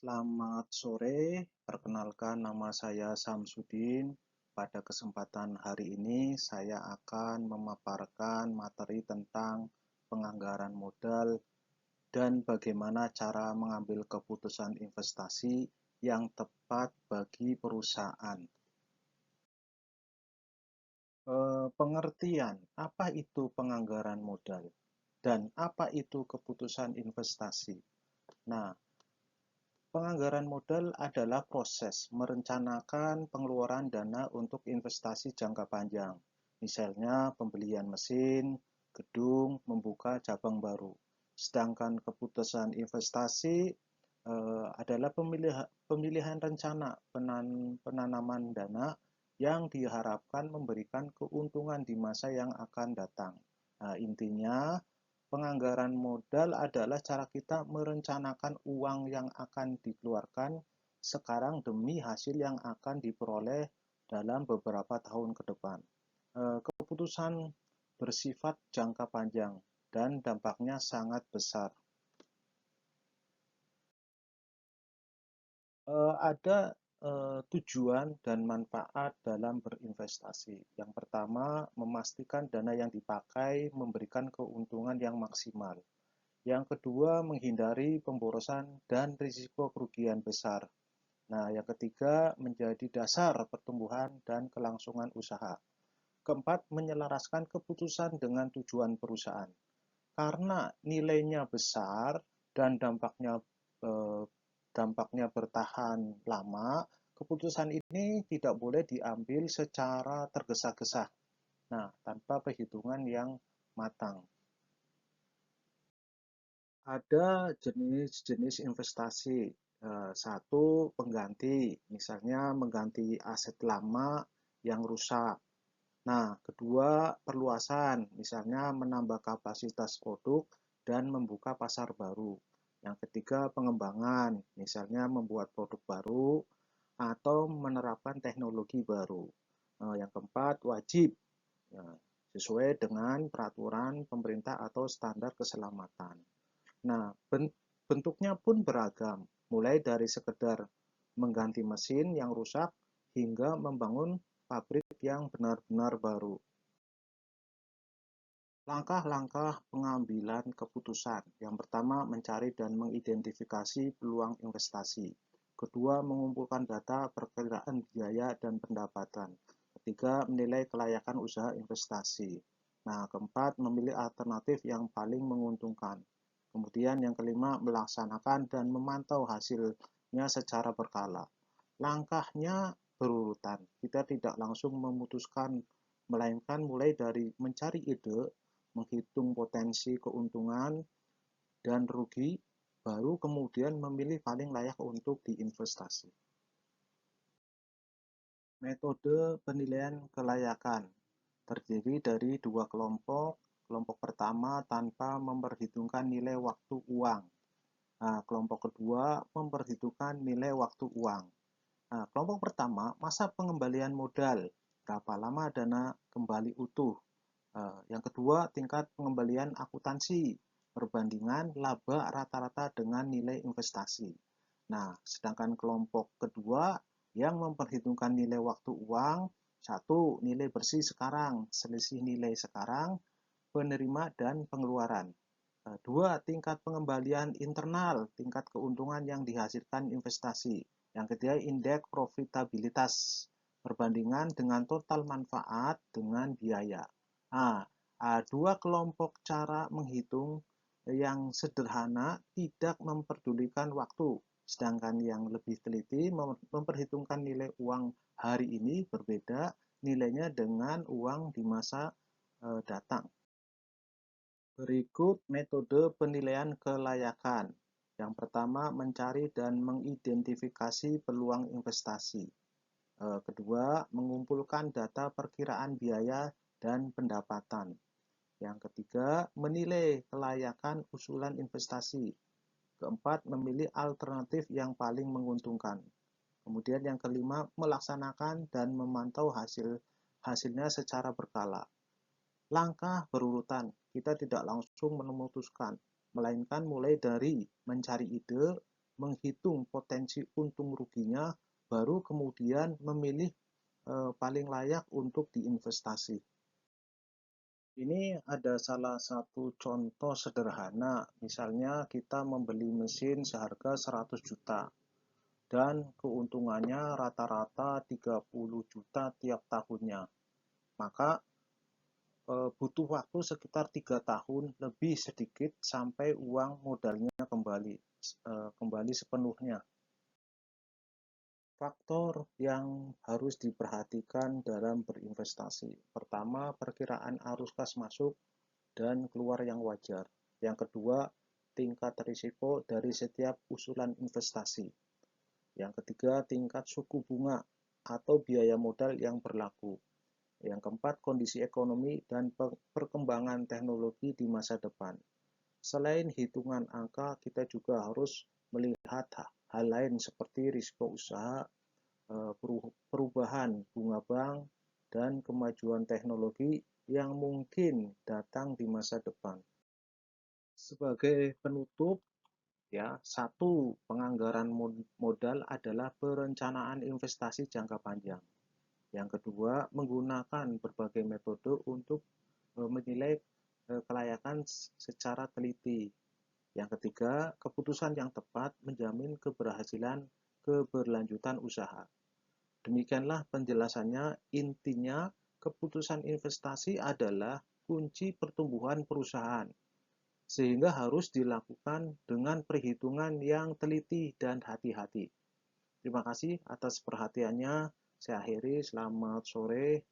Selamat sore, perkenalkan nama saya Samsudin. Pada kesempatan hari ini saya akan memaparkan materi tentang penganggaran modal dan bagaimana cara mengambil keputusan investasi yang tepat bagi perusahaan. Pengertian, apa itu penganggaran modal dan apa itu keputusan investasi? Nah, penganggaran modal adalah proses merencanakan pengeluaran dana untuk investasi jangka panjang, misalnya pembelian mesin, gedung, membuka cabang baru. Sedangkan keputusan investasi adalah pemilihan rencana penanaman dana yang diharapkan memberikan keuntungan di masa yang akan datang. Nah, intinya, penganggaran modal adalah cara kita merencanakan uang yang akan dikeluarkan sekarang demi hasil yang akan diperoleh dalam beberapa tahun ke depan. Keputusan bersifat jangka panjang dan dampaknya sangat besar. Ada tujuan dan manfaat dalam berinvestasi. Yang pertama, memastikan dana yang dipakai memberikan keuntungan yang maksimal. Yang kedua, menghindari pemborosan dan risiko kerugian besar. Nah, yang ketiga, menjadi dasar pertumbuhan dan kelangsungan usaha. Keempat, menyelaraskan keputusan dengan tujuan perusahaan. Karena nilainya besar dan eh, dampaknya bertahan lama, keputusan ini tidak boleh diambil secara tergesa-gesa. Nah, tanpa perhitungan yang matang. Ada jenis-jenis investasi. Satu, pengganti, misalnya mengganti aset lama yang rusak. Nah, kedua, perluasan, misalnya menambah kapasitas produk dan membuka pasar baru. Yang ketiga, pengembangan, misalnya membuat produk baru atau menerapkan teknologi baru. Yang keempat, wajib, ya, sesuai dengan peraturan pemerintah atau standar keselamatan. Nah, bentuknya pun beragam, mulai dari sekedar mengganti mesin yang rusak hingga membangun pabrik yang benar-benar baru. Langkah-langkah pengambilan keputusan. Yang pertama, mencari dan mengidentifikasi peluang investasi. Kedua, mengumpulkan data perkiraan biaya dan pendapatan. Ketiga, menilai kelayakan usaha investasi. Nah, keempat, memilih alternatif yang paling menguntungkan. Kemudian yang kelima, melaksanakan dan memantau hasilnya secara berkala. Langkahnya berurutan. Kita tidak langsung memutuskan, melainkan mulai dari mencari ide, menghitung potensi keuntungan dan rugi, baru kemudian memilih paling layak untuk diinvestasi. Metode penilaian kelayakan terdiri dari dua kelompok. Kelompok pertama tanpa memperhitungkan nilai waktu uang. Nah, kelompok kedua memperhitungkan nilai waktu uang. Nah, kelompok pertama, masa pengembalian modal. Berapa lama dana kembali utuh. Yang kedua, tingkat pengembalian akuntansi. Perbandingan laba rata-rata dengan nilai investasi. Nah, sedangkan kelompok kedua yang memperhitungkan nilai waktu uang, satu, nilai bersih sekarang, selisih nilai sekarang, penerima dan pengeluaran. Dua, tingkat pengembalian internal, tingkat keuntungan yang dihasilkan investasi. Yang ketiga, indeks profitabilitas, perbandingan dengan total manfaat dengan biaya. Nah, dua kelompok cara menghitung yang sederhana tidak memperdulikan waktu, sedangkan yang lebih teliti memperhitungkan nilai uang hari ini berbeda nilainya dengan uang di masa datang. Berikut metode penilaian kelayakan. Yang pertama, mencari dan mengidentifikasi peluang investasi. Kedua, mengumpulkan data perkiraan biaya dan pendapatan. Yang ketiga, menilai kelayakan usulan investasi. Keempat, memilih alternatif yang paling menguntungkan. Kemudian yang kelima, melaksanakan dan memantau hasilnya secara berkala. Langkah berurutan, kita tidak langsung memutuskan, melainkan mulai dari mencari ide, menghitung potensi untung ruginya, baru kemudian memilih paling layak untuk diinvestasi. Ini ada salah satu contoh sederhana, misalnya kita membeli mesin seharga 100 juta dan keuntungannya rata-rata 30 juta tiap tahunnya. Maka butuh waktu sekitar 3 tahun lebih sedikit sampai uang modalnya kembali sepenuhnya. Faktor yang harus diperhatikan dalam berinvestasi. Pertama, perkiraan arus kas masuk dan keluar yang wajar. Yang kedua, tingkat risiko dari setiap usulan investasi. Yang ketiga, tingkat suku bunga atau biaya modal yang berlaku. Yang keempat, kondisi ekonomi dan perkembangan teknologi di masa depan. Selain hitungan angka, kita juga harus melihat hal lain seperti risiko usaha, perubahan bunga bank, dan kemajuan teknologi yang mungkin datang di masa depan. Sebagai penutup, ya, satu, penganggaran modal adalah perencanaan investasi jangka panjang. Yang kedua, menggunakan berbagai metode untuk menilai kelayakan secara teliti. Yang ketiga, keputusan yang tepat menjamin keberlanjutan usaha. Demikianlah penjelasannya. Intinya, keputusan investasi adalah kunci pertumbuhan perusahaan, sehingga harus dilakukan dengan perhitungan yang teliti dan hati-hati. Terima kasih atas perhatiannya. Saya akhiri. Selamat sore.